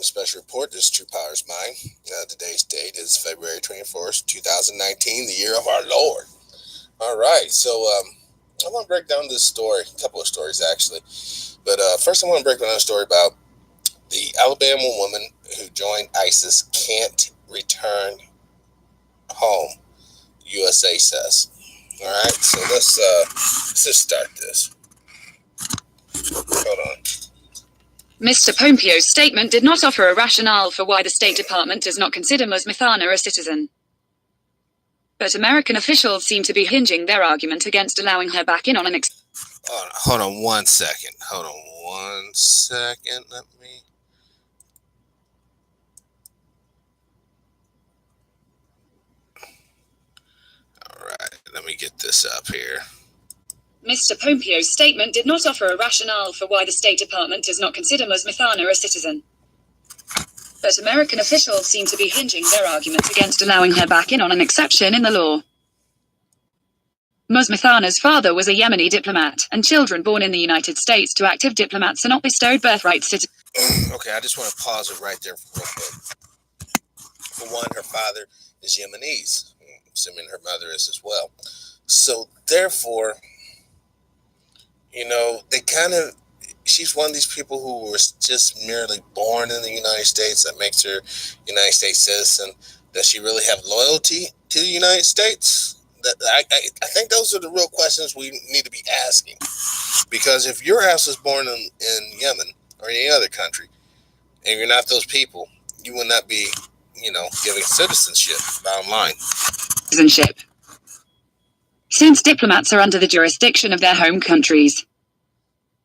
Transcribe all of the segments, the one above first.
Special report. This is TruePowerIsMine. Today's date is February 24th, 2019, the year of our Lord. All right, so I want to break down this story, a couple of stories actually. But first I want to break down a story about the Alabama woman who joined ISIS can't return home, USA says. All right, so let's just start this. Hold on. Mr. Pompeo's statement did not offer a rationale for why the State Department does not consider Muthana a citizen. But American officials seem to be hinging their argument against allowing her back in on an Hold on one second. Let me get this up here. Mr. Pompeo's statement did not offer a rationale for why the State Department does not consider Muthana a citizen. But American officials seem to be hinging their argument against allowing her back in on an exception in the law. Muthana's father was a Yemeni diplomat, and children born in the United States to active diplomats are not bestowed birthright citizenship. Okay, I just want to pause it right there real quick. For one, her father is Yemenis, assuming her mother is as well. So therefore, she's one of these people who was just merely born in the United States. That makes her United States citizen. Does she really have loyalty to the United States? I think those are the real questions we need to be asking. Because if your house is born in Yemen or any other country, and you're not those people, you will not be, giving citizenship, bottom line. Citizenship. Since diplomats are under the jurisdiction of their home countries.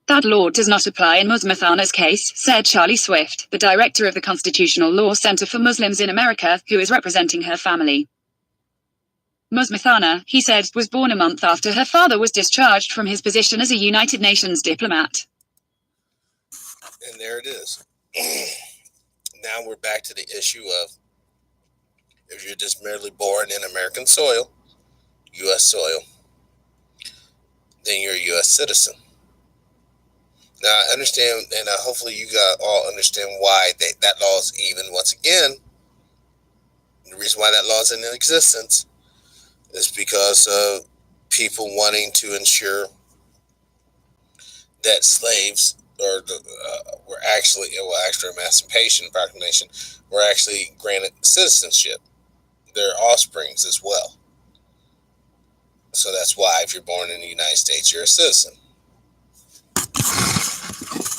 That law does not apply in Muthana's case, said Charlie Swift, the director of the Constitutional Law Center for Muslims in America, who is representing her family. Muthana, he said, was born a month after her father was discharged from his position as a United Nations diplomat. And there it is. Now we're back to the issue of if you're just merely born in American soil, U.S. soil, then you're a U.S. citizen. Now, I understand, and hopefully you guys all understand why that law is even, once again, the reason why that law is in existence is because of people wanting to ensure that slaves were actually, after Emancipation Proclamation, were actually granted citizenship, their offsprings as well. So that's why if you're born in the United States, you're a citizen.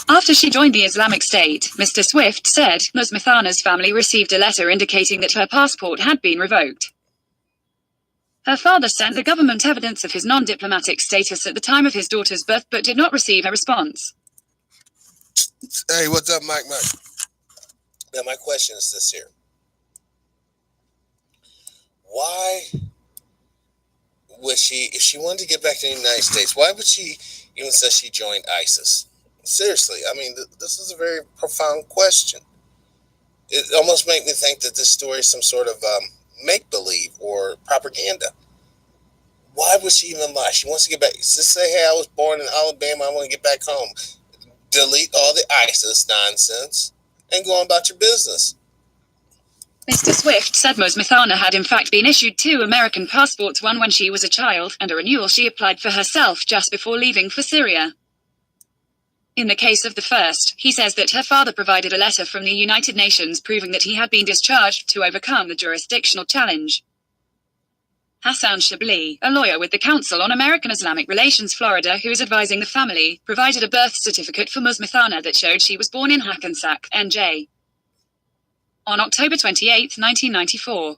After she joined the Islamic State, Mr. Swift said, Muthana's family received a letter indicating that her passport had been revoked. Her father sent the government evidence of his non-diplomatic status at the time of his daughter's birth, but did not receive a response. Hey, what's up, Mike? Now, my question is this here. Why would she, if she wanted to get back to the United States, why would she even say she joined ISIS? Seriously, I mean, this is a very profound question. It almost makes me think that this story is some sort of make-believe or propaganda. Why would she even lie? She wants to get back. Just say, hey, I was born in Alabama. I want to get back home. Delete all the ISIS nonsense and go on about your business. Mr. Swift said Muthana had in fact been issued 2 American passports, one when she was a child, and a renewal she applied for herself just before leaving for Syria. In the case of the first, he says that her father provided a letter from the United Nations proving that he had been discharged to overcome the jurisdictional challenge. Hassan Shabli, a lawyer with the Council on American Islamic Relations Florida who is advising the family, provided a birth certificate for Muthana that showed she was born in Hackensack, NJ. On October 28, 1994.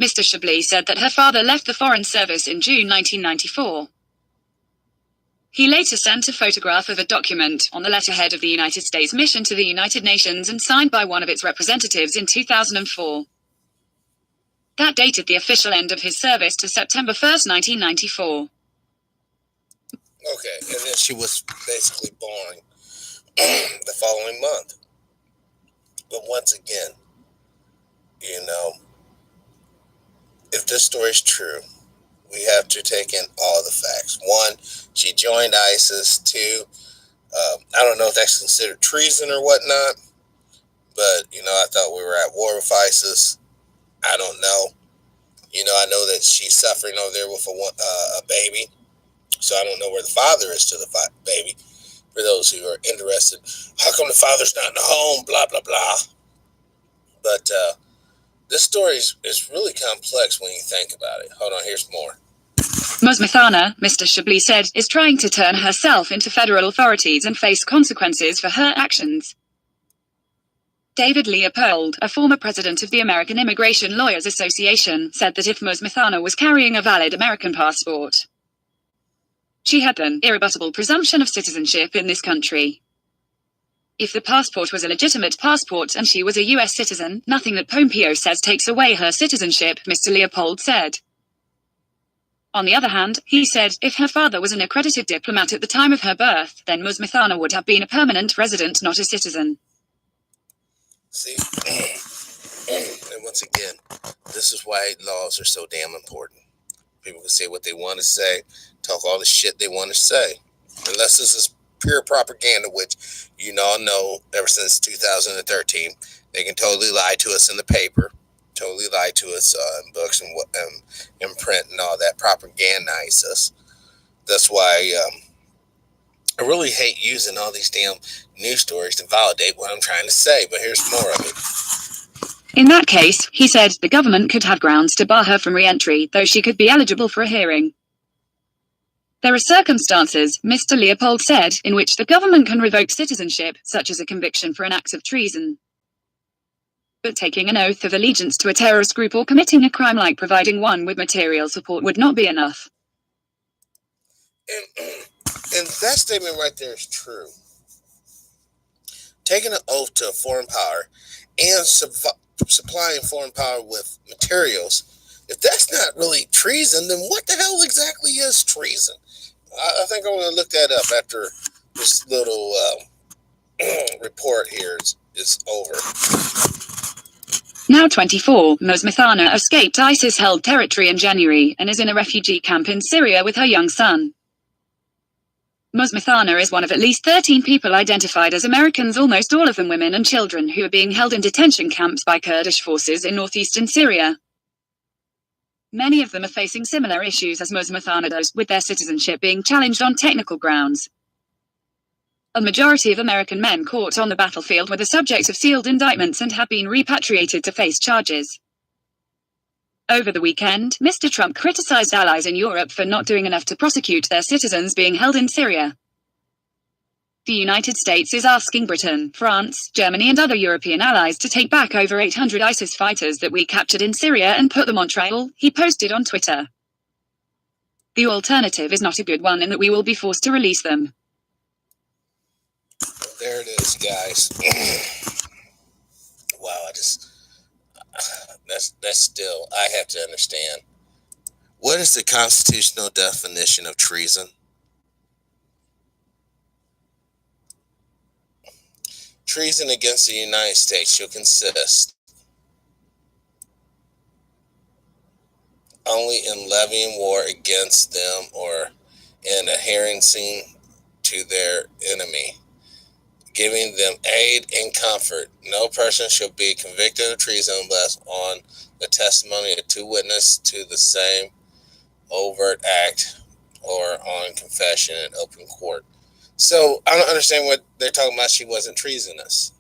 Mr. Shabli said that her father left the Foreign Service in June 1994. He later sent a photograph of a document on the letterhead of the United States mission to the United Nations and signed by one of its representatives in 2004. That dated the official end of his service to September 1st, 1994. Okay, and then she was basically born the following month. But once again, if this story is true, we have to take in all the facts. 1, she joined ISIS. 2, I don't know if that's considered treason or whatnot, but I thought we were at war with ISIS. I don't know. I know that she's suffering over there with a baby, so I don't know where the father is to the baby. For those who are interested, how come the father's not in the home? Blah blah blah. But this story is really complex when you think about it. Hold on, here's more. Muthana, Mr. Shabli said, is trying to turn herself into federal authorities and face consequences for her actions. David Leopold, a former president of the American Immigration Lawyers Association, said that if Muthana was carrying a valid American passport, she had an irrebuttable presumption of citizenship in this country. If the passport was a legitimate passport and she was a U.S. citizen, nothing that Pompeo says takes away her citizenship, Mr. Leopold said. On the other hand, he said, if her father was an accredited diplomat at the time of her birth, then Muthana would have been a permanent resident, not a citizen. See, and once again, this is why laws are so damn important. People can say what they want to say, talk all the shit they want to say. Unless this is pure propaganda, which you all know ever since 2013, they can totally lie to us in the paper, totally lie to us in books and in print and all that, propagandize us. That's why I really hate using all these damn news stories to validate what I'm trying to say, but here's more of it. In that case, he said, the government could have grounds to bar her from re-entry, though she could be eligible for a hearing. There are circumstances, Mr. Leopold said, in which the government can revoke citizenship, such as a conviction for an act of treason. But taking an oath of allegiance to a terrorist group or committing a crime like providing one with material support would not be enough. And that statement right there is true. Taking an oath to a foreign power and supplying foreign power with materials, if that's not really treason, then what the hell exactly is treason? I think I'm going to look that up after this little report here is over. Now 24, Muthana escaped ISIS-held territory in January and is in a refugee camp in Syria with her young son. Muthana is one of at least 13 people identified as Americans, almost all of them women and children, who are being held in detention camps by Kurdish forces in northeastern Syria. Many of them are facing similar issues as Muthana does, with their citizenship being challenged on technical grounds. A majority of American men caught on the battlefield were the subject of sealed indictments and have been repatriated to face charges. Over the weekend, Mr. Trump criticized allies in Europe for not doing enough to prosecute their citizens being held in Syria. The United States is asking Britain, France, Germany and other European allies to take back over 800 ISIS fighters that we captured in Syria and put them on trial, he posted on Twitter. The alternative is not a good one in that we will be forced to release them. There it is, guys. Wow, that's still, I have to understand. What is the constitutional definition of treason? Treason against the United States shall consist only in levying war against them or in adhering to their enemy, giving them aid and comfort. No person shall be convicted of treason unless on the testimony of two witnesses to the same overt act or on confession in open court. So I don't understand what they're talking about. She wasn't treasonous.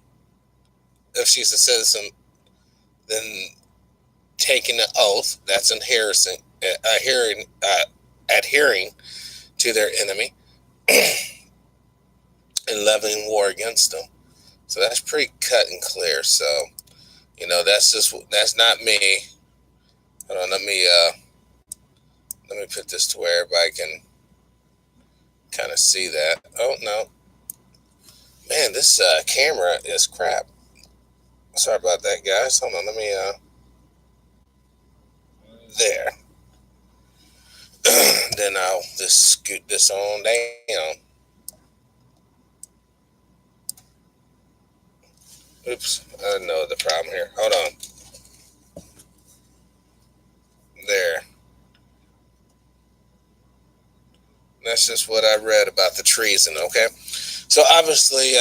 If she's a citizen, then taking an oath, that's adhering to their enemy and levying war against them. So that's pretty cut and clear. So, that's not me. Hold on, let me put this to where everybody can kind of see that. Oh no, man, this camera is crap. Sorry about that, guys. Hold on, let me there. Then I'll just scoot this on down. Oops, I know the problem here. Hold on. There. That's just what I read about the treason, okay? So obviously,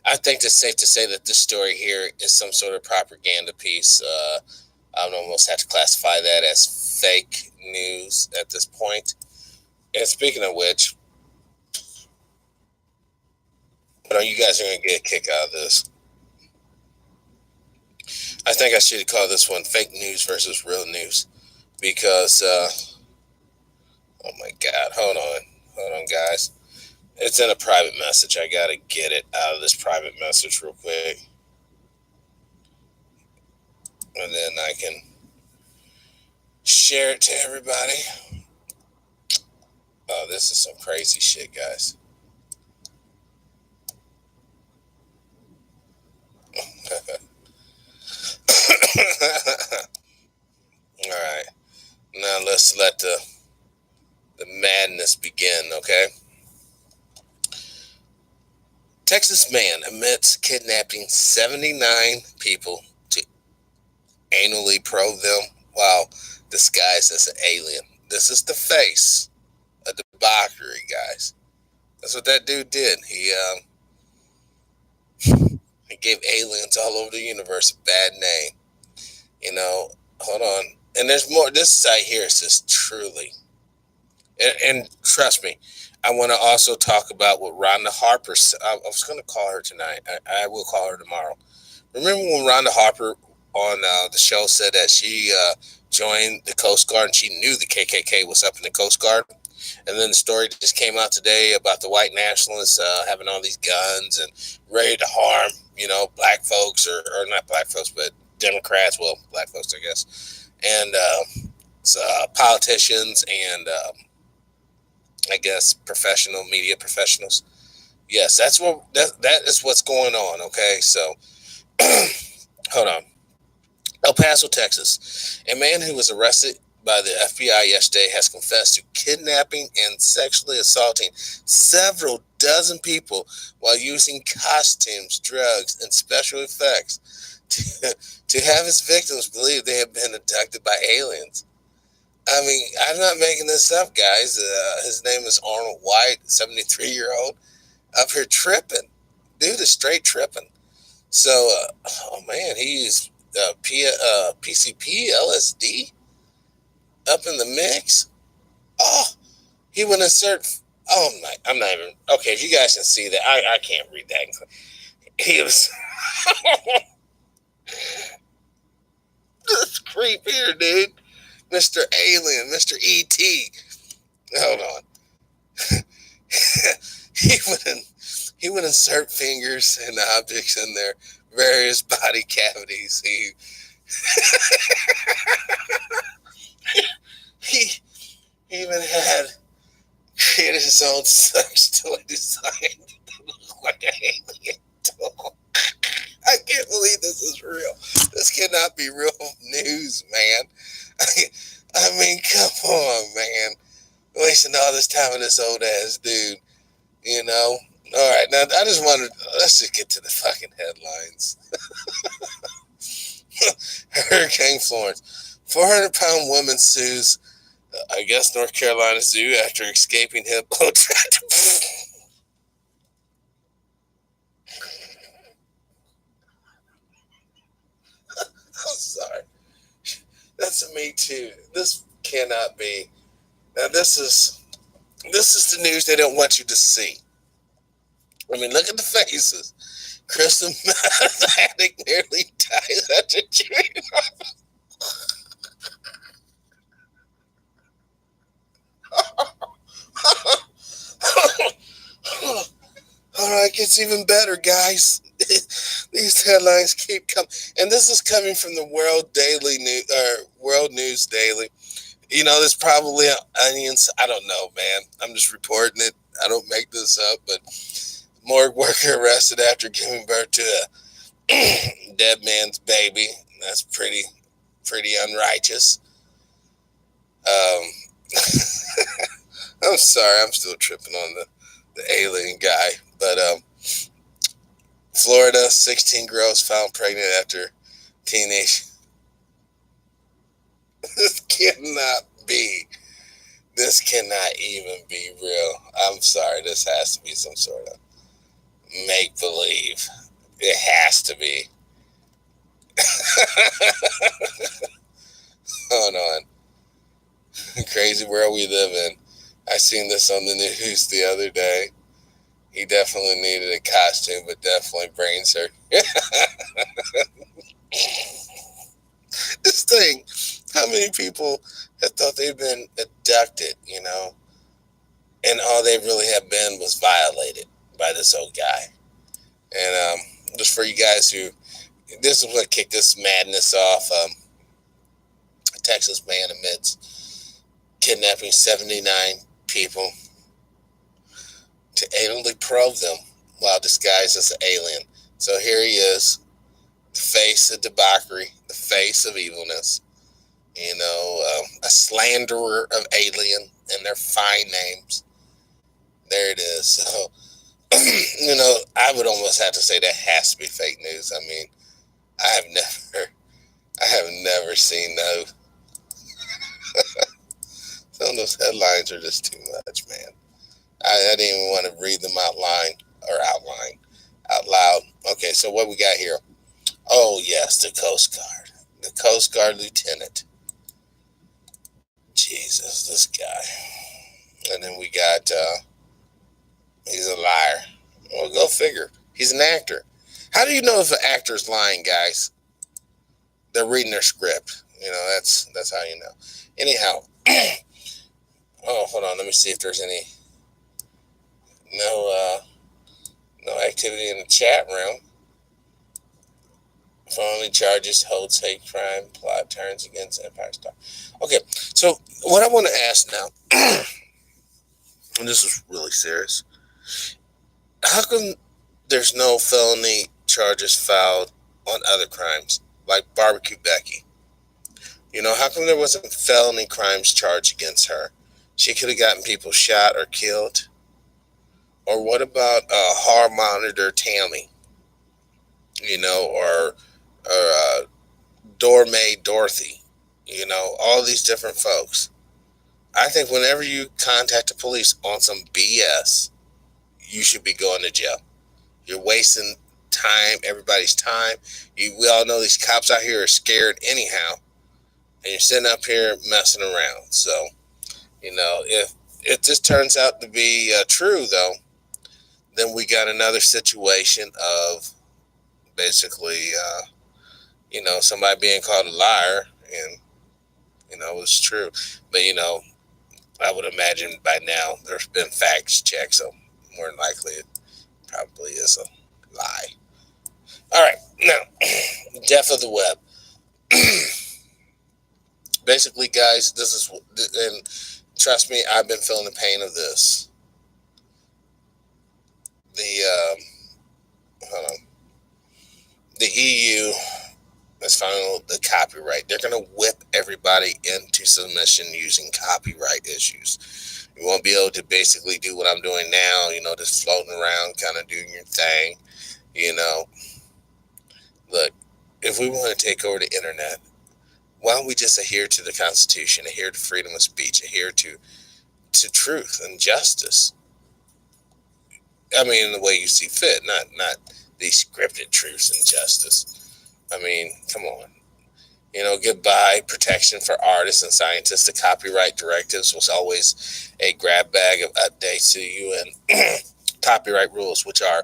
I I think it's safe to say that this story here is some sort of propaganda piece. I would almost have to classify that as fake news at this point. And speaking of which, you guys are going to get a kick out of this. I think I should call this one fake news versus real news because, oh my God, hold on, guys. It's in a private message. I got to get it out of this private message real quick. And then I can share it to everybody. Oh, this is some crazy shit, guys. All right. Now let's let the madness begin, okay? Texas man admits kidnapping 79 people to anally probe them while disguised as an alien. This is the face of debauchery, guys. That's what that dude did. He gave aliens all over the universe a bad name. Hold on. And there's more. This site here says truly. And trust me, I want to also talk about what Rhonda Harper. I was going to call her tonight. I will call her tomorrow. Remember when Rhonda Harper on the show said that she joined the Coast Guard and she knew the KKK was up in the Coast Guard? And then the story just came out today about the white nationalists having all these guns and ready to harm, black folks or not black folks, but Democrats. Well, black folks, I guess. And politicians and I guess professional media professionals. Yes, that is what's going on. Okay, so hold on. El Paso, Texas. A man who was arrested by the FBI yesterday has confessed to kidnapping and sexually assaulting several dozen people while using costumes, drugs, and special effects to have his victims believe they have been abducted by aliens. I mean, I'm not making this up, guys. His name is Arnold White, 73-year-old, up here tripping. Dude is straight tripping. So, oh man, he used PCP, LSD up in the mix. Oh, he would insert. Oh my, I'm not even. Okay, if you guys can see that, I can't read that. He was. This creep here, dude. Mr. Alien, Mr. E.T. Hold on. he would insert fingers and objects in their various body cavities. He even had created his own sex toy designed to look like an alien toy. I can't believe this is real. This cannot be real news, man. I mean, come on, man. Wasting all this time with this old ass dude, All right, now let's just get to the fucking headlines. Hurricane Florence. 400-pound woman sues, I guess, North Carolina Zoo after escaping hippo tractor. I'm sorry. That's a Me Too. This cannot be. Now this is the news they don't want you to see. I mean, look at the faces. Crystal meth addict nearly dies after chewing All right, it gets even better, guys. These headlines keep coming, and this is coming from the World News Daily. There's probably onions. I don't know, man. I'm just reporting it. I don't make this up, but morgue worker arrested after giving birth to a dead man's baby. That's pretty unrighteous. I'm sorry. I'm still tripping on the alien guy, but Florida, 16 girls found pregnant after teenage. This cannot be. This cannot even be real. I'm sorry. This has to be some sort of make believe. It has to be. Hold on. Crazy world we live in. I seen this on the news the other day. He definitely needed a costume, but definitely brain surgery. This thing, how many people have thought they've been abducted, and all they really have been was violated by this old guy. And just for you guys who, this is what kicked this madness off. A Texas man admits kidnapping 79 people to anally probe them while disguised as an alien. So here he is, the face of debauchery, the face of evilness, a slanderer of alien and their fine names. There it is. So, I would almost have to say that has to be fake news. I mean, I have never seen those. Some of those headlines are just too much, man. I didn't even want to read them out loud. Okay, so what we got here? Oh yes, the Coast Guard. The Coast Guard lieutenant. Jesus, this guy. And then we got, he's a liar. Well, go figure. He's an actor. How do you know if an actor's lying, guys? They're reading their script. That's how you know. Anyhow, oh, hold on. Let me see if there's any no activity in the chat room. Felony charges, holds hate crime, plot turns against Empire Star. Okay, so what I want to ask now, and this is really serious, how come there's no felony charges filed on other crimes, like Barbecue Becky? How come there wasn't felony crimes charged against her? She could have gotten people shot or killed. Or what about hall monitor Tammy? Or doormaid Dorothy? All these different folks. I think whenever you contact the police on some BS, you should be going to jail. You're wasting time, everybody's time. We all know these cops out here are scared anyhow, and you're sitting up here messing around. So, if this turns out to be true, though, then we got another situation of basically, somebody being called a liar, and, it's true. But, I would imagine by now there's been facts checked, so more than likely it probably is a lie. All right, now, death of the web. Basically, guys, this is, and trust me, I've been feeling the pain of this. The EU has found the copyright. They're going to whip everybody into submission using copyright issues. You won't be able to basically do what I'm doing now, just floating around, kind of doing your thing. Look, if we want to take over the internet, why don't we just adhere to the Constitution, adhere to freedom of speech, adhere to truth and justice? I mean, in the way you see fit, not these scripted truths and justice. I mean, come on. Goodbye protection for artists and scientists. The copyright directives was always a grab bag of updates to you, and copyright rules, which are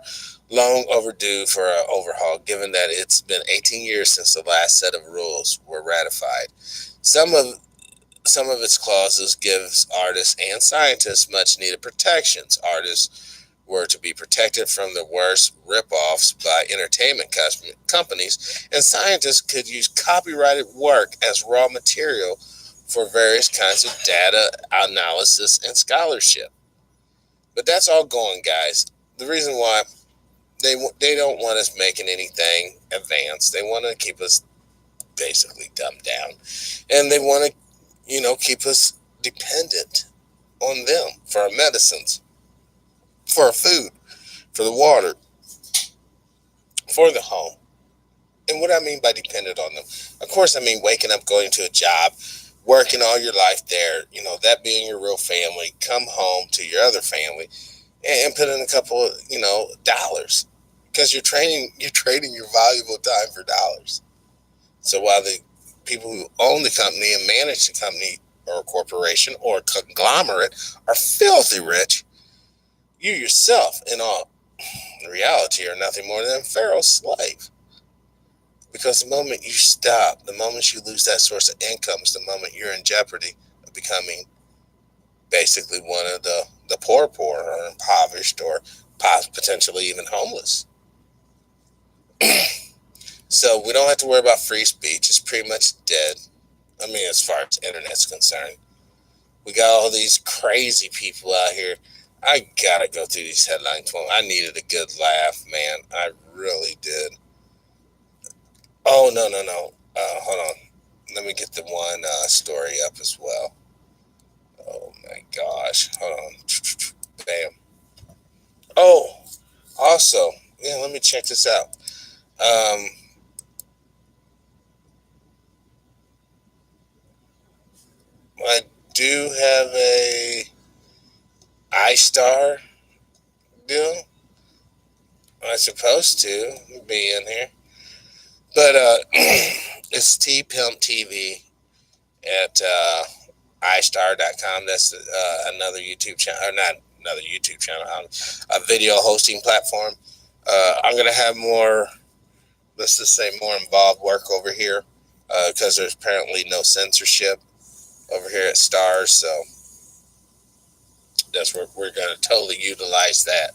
long overdue for an overhaul, given that it's been 18 years since the last set of rules were ratified. Some of its clauses gives artists and scientists much needed protections. Artists were to be protected from the worst rip-offs by entertainment companies, and scientists could use copyrighted work as raw material for various kinds of data analysis and scholarship. But that's all going, guys. The reason why they don't want us making anything advanced. They want to keep us basically dumbed down, and they want to, keep us dependent on them for our medicines, for our food, for the water, for the home. And what I mean by dependent on them, of course, I mean waking up, going to a job, working all your life there, that being your real family, come home to your other family, and put in a couple of, dollars, because you're trading your valuable time for dollars. So while the people who own the company and manage the company or a corporation or a conglomerate are filthy rich, you yourself, in all reality, are nothing more than Pharaoh's slave. Because the moment you stop, the moment you lose that source of income, is the moment you're in jeopardy of becoming basically one of the poor or impoverished or potentially even homeless. So we don't have to worry about free speech. It's pretty much dead. I mean, as far as internet's concerned. We got all these crazy people out here. I gotta go through these headlines. I needed a good laugh, man. I really did. Oh, no, no, no. Hold on. Let me get the one story up as well. Oh my gosh. Hold on. Bam. Oh, also, yeah, let me check this out. I do have a iStar deal. I'm supposed to be in here. But it's T Pimp TV at iStar.com. That's another YouTube channel, or not another YouTube channel, a video hosting platform. I'm going to have more, let's just say, more involved work over here because there's apparently no censorship over here at Stars. So that's where we're going to totally utilize that.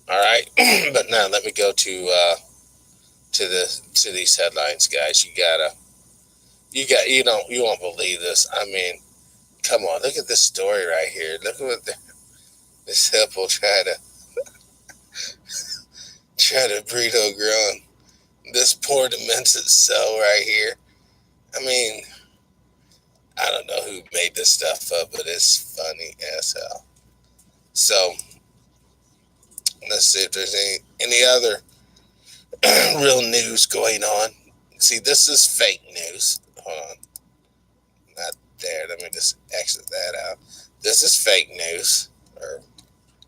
All right. But now let me go to these headlines, guys. You won't believe this. I mean, come on, look at this story right here. Look at what this hippo try to breed a grown. This poor demented cell right here. I mean, I don't know who made this stuff up, but it's funny as hell. So let's see if there's any other real news going on. See, this is fake news. Hold on, not there. Let me just exit that out. This is fake news, or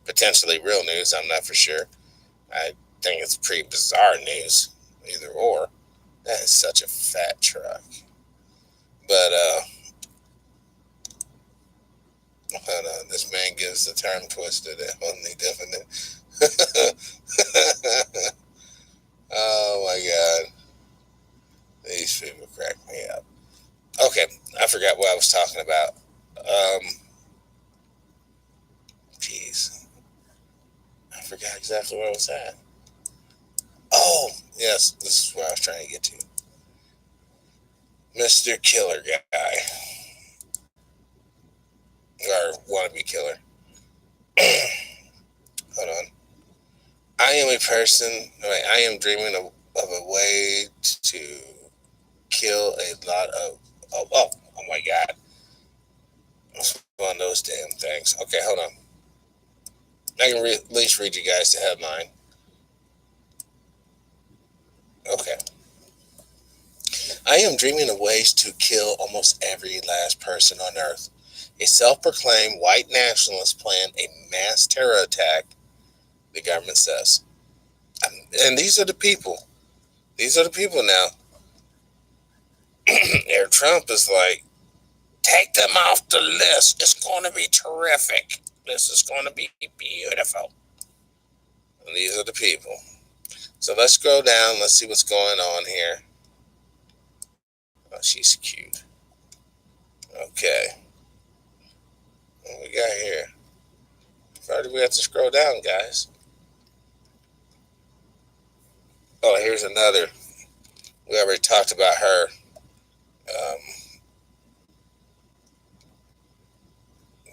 potentially real news. I'm not for sure. I think it's pretty bizarre news, either or. That is such a fat truck. But hold on, this man gives the term twisted and only definite. Oh my god, these people crack me up. Okay, I forgot what I was talking about. Jeez, I forgot exactly where I was at. Oh, yes, this is where I was trying to get to. Mr. Killer Guy. Or wannabe killer. Hold on. I am a person, I am dreaming of a way to kill a lot oh my god. It's one of those damn things. Okay, hold on. I can at least read you guys the headline. Okay. I am dreaming of ways to kill almost every last person on Earth. A self-proclaimed white nationalist planned a mass terror attack, the government says. And these are the people. These are the people now. Air Trump is like, take them off the list. It's going to be terrific. This is going to be beautiful. And these are the people. So let's scroll down. Let's see what's going on here. Oh, she's cute. Okay. What we got here? Why do we have to scroll down, guys? Oh, here's another. We already talked about her.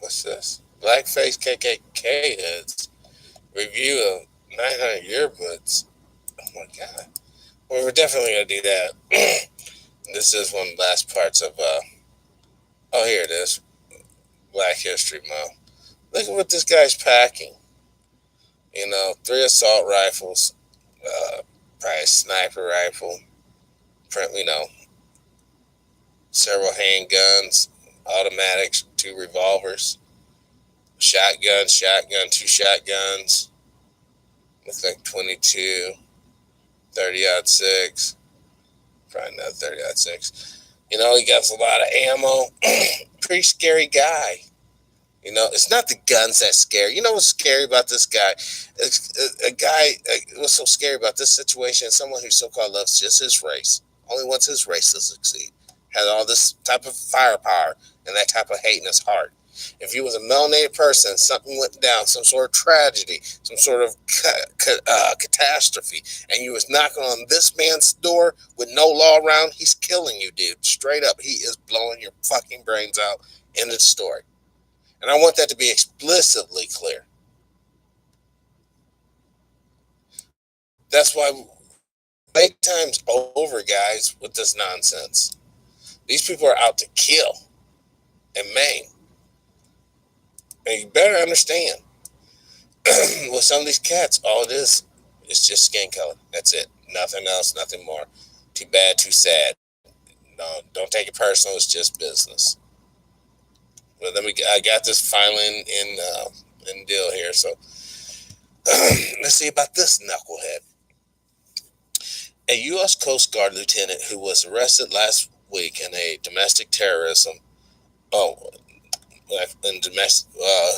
What's this? Blackface KKK hoods. Review of 900 yearbooks. Oh my god. Well, we're definitely going to do that. This is one of the last parts of, oh, here it is. Black History Month. Look at what this guy's packing. 3 assault rifles, probably a sniper rifle, several handguns, automatics, 2 revolvers. Shotgun, two shotguns. Looks like 22, 30-06. Probably not 30-06. You know, he got a lot of ammo. Pretty scary guy. You know, it's not the guns that scare. You know what's scary about this guy? What's so scary about this situation? Someone who so-called loves just his race. Only wants his race to succeed. Has all this type of firepower and that type of hate in his heart. If he was a melanated person, something went down, some sort of tragedy, some sort of catastrophe, and you was knocking on this man's door with no law around, he's killing you, dude. Straight up, he is blowing your fucking brains out. End of the story. And I want that to be explicitly clear. That's why make time's over, guys, with this nonsense. These people are out to kill and maim. And you better understand, with some of these cats, all it is just skin color. That's it. Nothing else, nothing more. Too bad, too sad. No, don't take it personal. It's just business. But I got this filing in deal here. So let's see about this knucklehead. A U.S. Coast Guard lieutenant who was arrested last week in a domestic terrorism.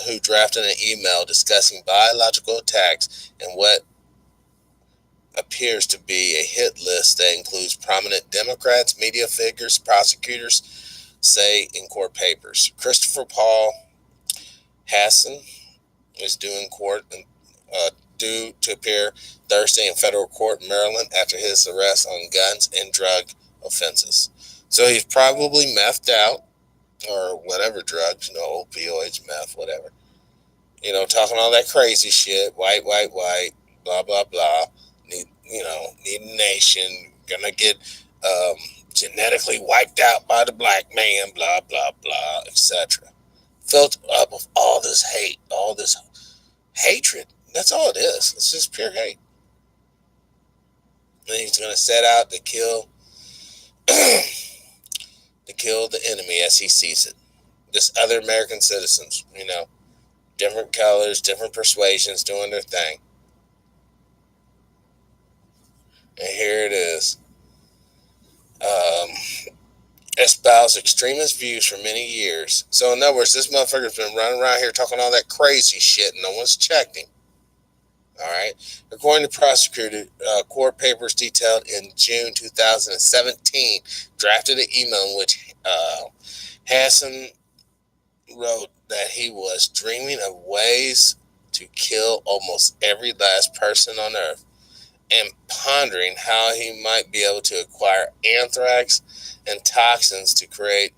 Who drafted an email discussing biological attacks and what appears to be a hit list that includes prominent Democrats, media figures, prosecutors, say in court papers. Christopher Paul Hassan is due to appear Thursday in federal court in Maryland after his arrest on guns and drug offenses. So he's probably methed out or whatever drugs, opioids, meth, whatever. Talking all that crazy shit, white, blah, blah, blah. Need a nation, gonna get genetically wiped out by the black man, blah, blah, blah, etc. Filled up with all this hate, all this hatred. That's all it is. It's just pure hate. And he's gonna set out to kill the enemy as he sees it. Just other American citizens, different colors, different persuasions, doing their thing. And here it is. Espoused extremist views for many years. So in other words, this motherfucker's been running around here talking all that crazy shit and no one's checked him. All right. According to prosecutor, court papers detailed in June 2017 drafted an email in which Hassan wrote that he was dreaming of ways to kill almost every last person on earth and pondering how he might be able to acquire anthrax and toxins to create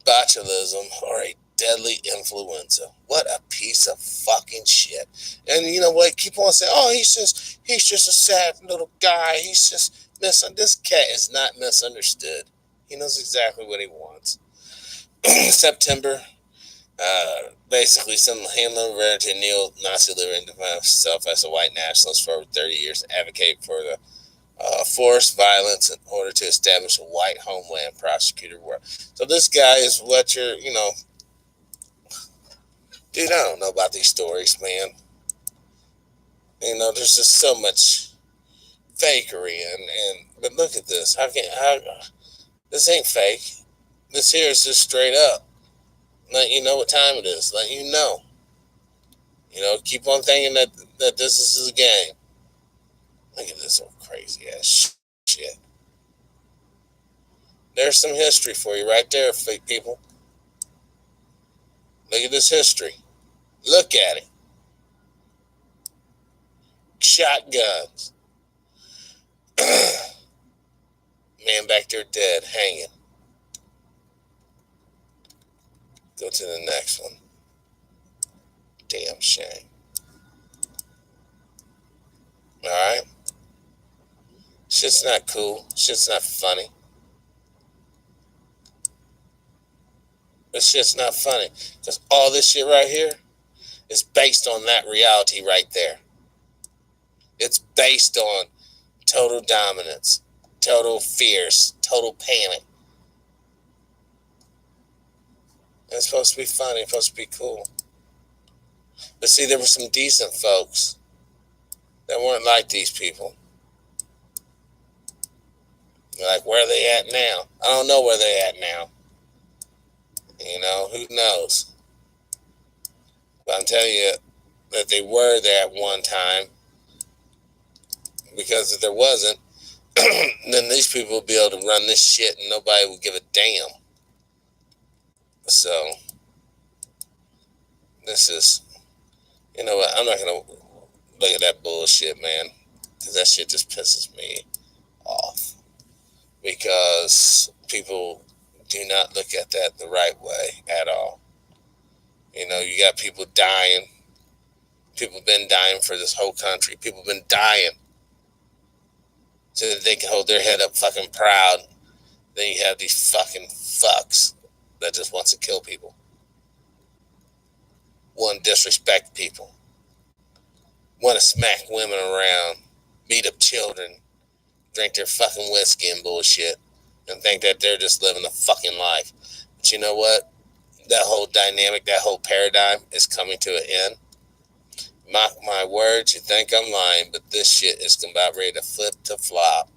botulism or a deadly influenza. What a piece of fucking shit. And you know what? Keep on saying, oh, he's just a sad little guy. He's just this cat is not misunderstood. He knows exactly what he wants. September, basically some handler ready to neo-Nazi liberty and define himself as a white nationalist for over 30 years, advocate for the forced violence in order to establish a white homeland prosecutor world. So this guy is what you're, dude, I don't know about these stories, man. There's just so much fakery but look at this. How this ain't fake. This here is just straight up. Let you know what time it is. Let you know. Keep on thinking that this is a game. Look at this old crazy ass shit. There's some history for you right there, people. Look at this history. Look at it. Shotguns. Man back there dead, hanging. Go to the next one. Damn shame. Alright? Shit's not cool. Shit's not funny. This shit's not funny. Because all this shit right here is based on that reality right there. It's based on total dominance, total fears, total panic. It's supposed to be funny. It's supposed to be cool. But see, there were some decent folks that weren't like these people. Like, where are they at now? I don't know where they at now. Who knows? But I'm telling you that they were there at one time, because if there wasn't, then these people would be able to run this shit and nobody would give a damn. So, this is, you know what, I'm not going to look at that bullshit, man, because that shit just pisses me off. Because people do not look at that the right way at all. You got people dying. People have been dying for this whole country. People have been dying so that they can hold their head up fucking proud. Then you have these fucking fucks that just wants to kill people. Want to disrespect people. Want to smack women around. Beat up children. Drink their fucking whiskey and bullshit. And think that they're just living a fucking life. But you know what? That whole dynamic, that whole paradigm is coming to an end. Mock my words, you think I'm lying, but this shit is about ready to flip to flop.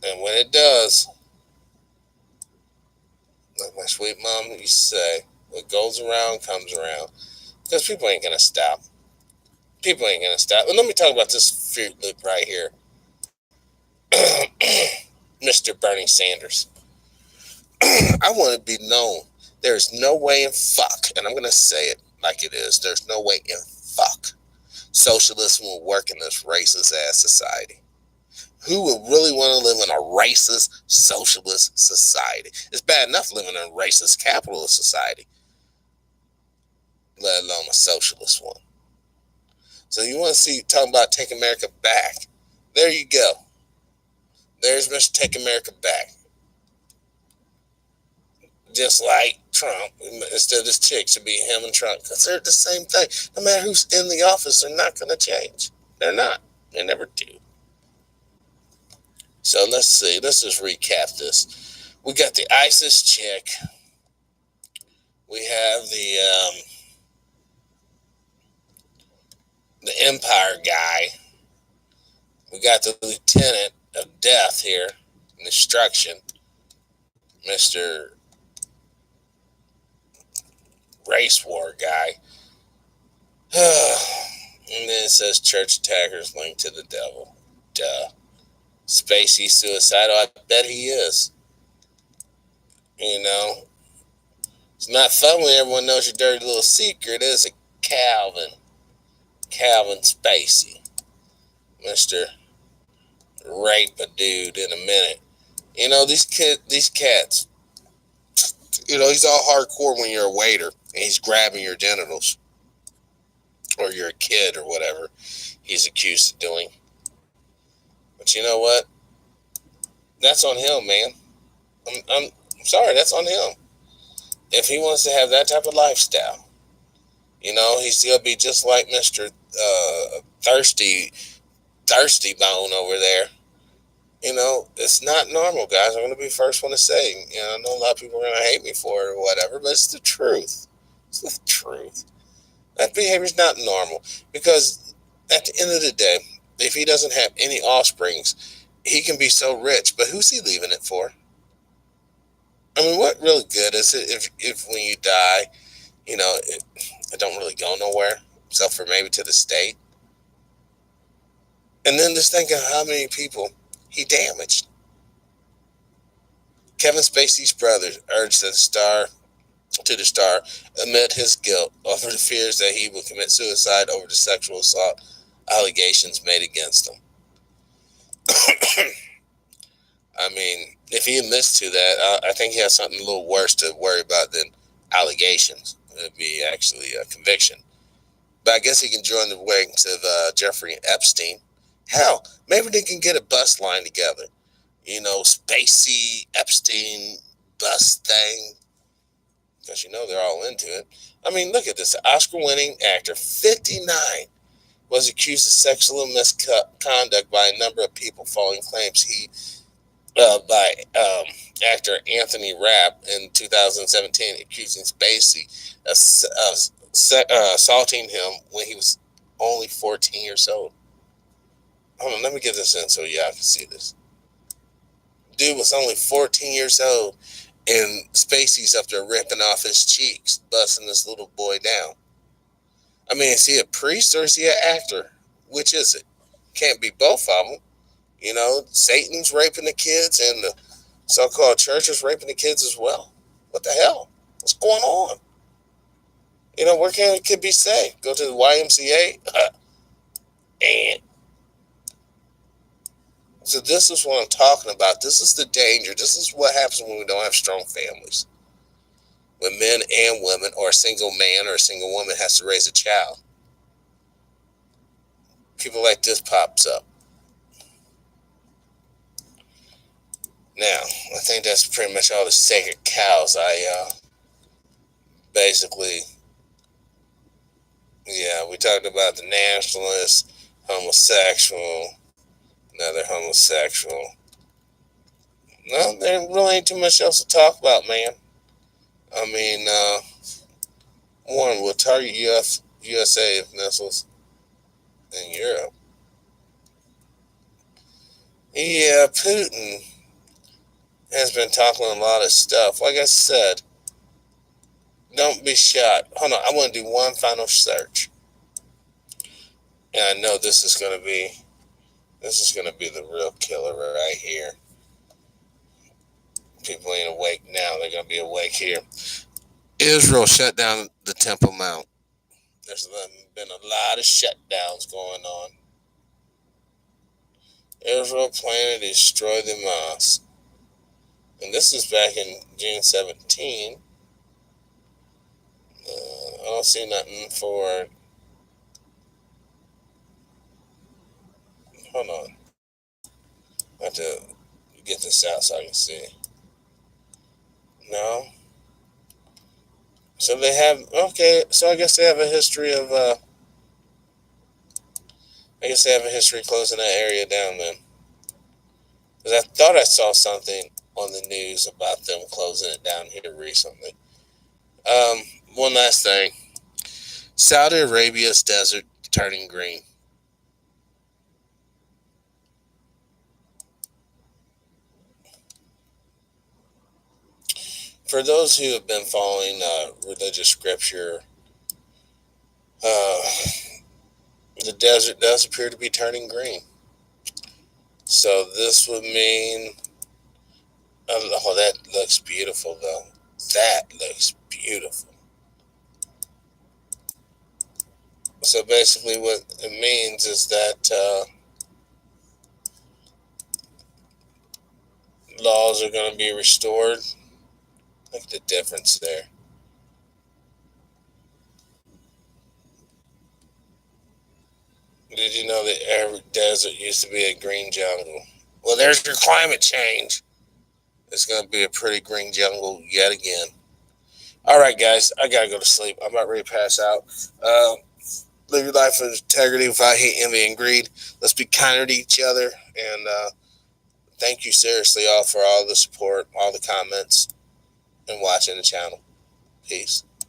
And when it does, like my sweet mom used to say, what goes around comes around. Because people ain't going to stop. People ain't going to stop. And let me talk about this Fruit Loop right here. Mr. Bernie Sanders. I want to be known. There's no way in fuck, and I'm going to say it like it is, there's no way in fuck socialism will work in this racist ass society. Who would really want to live in a racist socialist society? It's bad enough living in a racist capitalist society, let alone a socialist one. So you want to see, talking about take America back. There you go. There's Mr. Take America Back. Just like Trump, instead of this chick, should be him and Trump, because they're the same thing. No matter who's in the office, they're not going to change. They're not. They never do. So let's see. Let's just recap this. We got the ISIS chick. We have the Empire guy. We got the Lieutenant of Death here, Destruction, Mr. Race War guy. And then it says church attackers linked to the devil. Duh. Spacey suicidal. I bet he is. It's not fun when everyone knows your dirty little secret, is it? Calvin Spacey. Mr. Rape a dude in a minute. These cats, he's all hardcore when you're a waiter and he's grabbing your genitals. Or you're a kid or whatever he's accused of doing. But you know what? That's on him, man. I'm sorry, that's on him. If he wants to have that type of lifestyle, he's going to be just like Mr. Thirsty Bone over there. It's not normal, guys. I'm going to be the first one to say, I know a lot of people are going to hate me for it or whatever, but it's the truth. It's the truth. That behavior is not normal, because at the end of the day, if he doesn't have any offsprings, he can be so rich, but who's he leaving it for? I mean, what really good is it if when you die, it don't really go nowhere, except for maybe to the state? And then just think of how many people he damaged. Kevin Spacey's brother urged the star admit his guilt over the fears that he would commit suicide over the sexual assault allegations made against him. I mean, if he admits to that, I think he has something a little worse to worry about than allegations. It would be actually a conviction. But I guess he can join the ranks of Jeffrey Epstein. Hell, maybe they can get a bus line together. Spacey, Epstein, bus thing. Because they're all into it. I mean, look at this. Oscar-winning actor, 59, was accused of sexual misconduct by a number of people following claims by actor Anthony Rapp in 2017, accusing Spacey of assaulting him when he was only 14 years old. Hold on, let me get this in so y'all can see this. Dude was only 14 years old, and Spacey's up there ripping off his cheeks, busting this little boy down. I mean, is he a priest or is he an actor? Which is it? Can't be both of them. You know, Satan's raping the kids and the so-called church is raping the kids as well. What the hell? What's going on? You know, where can a kid be safe? Go to the YMCA? And so this is what I'm talking about. This is the danger. This is what happens when we don't have strong families. When men and women, or a single man or a single woman, has to raise a child. People like this pops up. Now, I think that's pretty much all the sacred cows I basically, we talked about the nationalist, homosexual, another homosexual. No, there really ain't too much else to talk about, man. I mean, one will target USA missiles in Europe. Yeah, Putin has been talking a lot of stuff. Like I said, don't be shocked. Hold on, I want to do one final search. And I know this is gonna be the real killer right here. People ain't awake now, they're gonna be awake here. Israel shut down the Temple Mount. There's been a lot of shutdowns going on. Israel planning to destroy the mosque. And this is back in June 17. I don't see nothing for. Hold on. I have to get this out so I can see. No. So they have. Okay, so I guess they have a history of. I guess they have a history closing that area down then. Because I thought I saw something on the news about them closing it down here recently. One last thing. Saudi Arabia's desert turning green. For those who have been following religious scripture, the desert does appear to be turning green. So this would mean, oh, that looks beautiful though. That looks beautiful. So basically what it means is that laws are going to be restored. Look at the difference there. Did you know that every desert used to be a green jungle? Well, there's your climate change. It's going to be a pretty green jungle yet again. All right, guys, I got to go to sleep. I'm about ready to pass out. Live your life with integrity without hate, envy, and greed. Let's be kinder to each other. And thank you seriously all for all the support, all the comments, and watching the channel. Peace.